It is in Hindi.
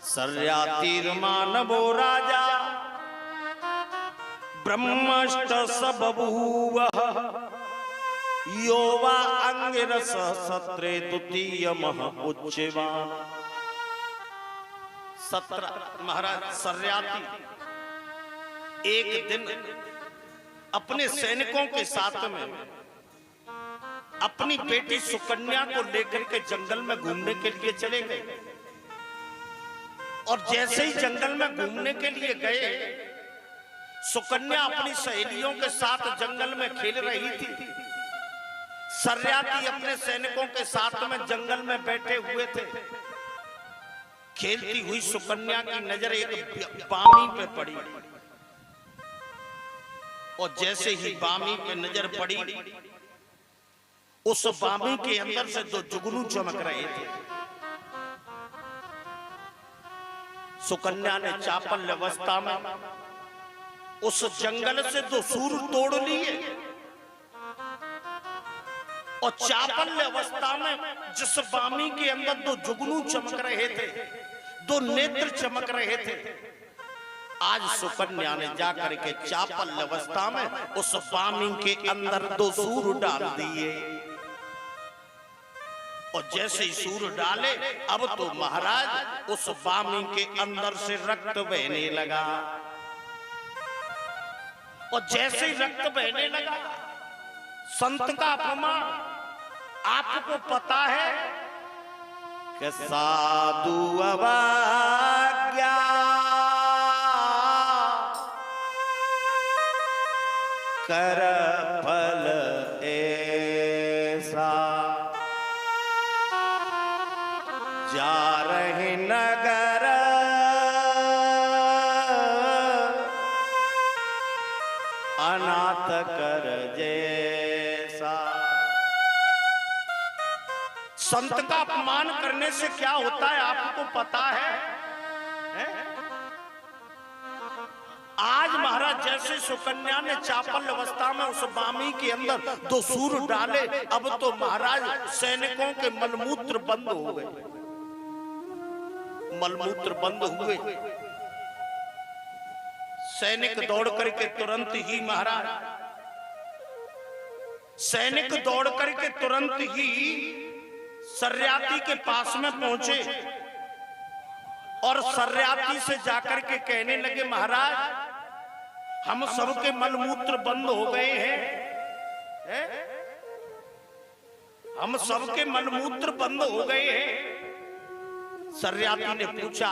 सर्यातिर्मानवो राजा ब्रह्मष्ट स बभूवः यो वा अंगिरस सत्रे द्वितीयमः उच्चवान्। 17 महाराज सर्याती एक दिन अपने सैनिकों के साथ में अपनी बेटी सुकन्या को लेकर के जंगल में घूमने के लिए चले गए। और जैसे ही जंगल में घूमने के लिए गए, सुकन्या अपनी सहेलियों के साथ जंगल में खेल रही थी। सर्याती अपने सैनिकों के साथ में जंगल में बैठे हुए थे। खेलती हुई सुकन्या की नजर एक बामी पे पड़ी और जैसे ही बामी पे नजर पड़ी, उस बामी के अंदर से दो जुगनू चमक रहे थे। सुकन्या ने चापल्य अवस्था में उस जंगल से दो सूर तोड़ लिए और चापल्य अवस्था में जिस बामी के अंदर दो जुगनू चमक रहे थे, दो नेत्र चमक रहे थे, आज सुकन्या ने जाकर के चापल्य अवस्था में उस बामी के अंदर दो सूर डाल दिए। और जैसे ही सूर डाले, अब तो महाराज उस बामी के अंदर से रक्त बहने लगा। और जैसे ही रक्त बहने लगा, संत का अपमान आपको पता है कि साधु अवज्ञा कर फल ऐसा, जा रहे नगर अनाथ कर जैसा। संत का अपमान करने से क्या होता है आपको पता है? आज महाराज जैसे सुकन्या ने चापल अवस्था में उस बामी के अंदर दो सूर डाले, अब तो महाराज सैनिकों के मलमूत्र बंद हो गए। मलमूत्र बंद हुए, सैनिक दौड़ करके तुरंत ही महाराज सैनिक दौड़ करके तुरंत ही सर्याती के पास में पहुंचे और सर्याती से जाकर के कहने लगे, महाराज हम सबके मलमूत्र बंद हो गए हैं, हम सबके मलमूत्र बंद हो गए हैं। सर्याती ने पूछा,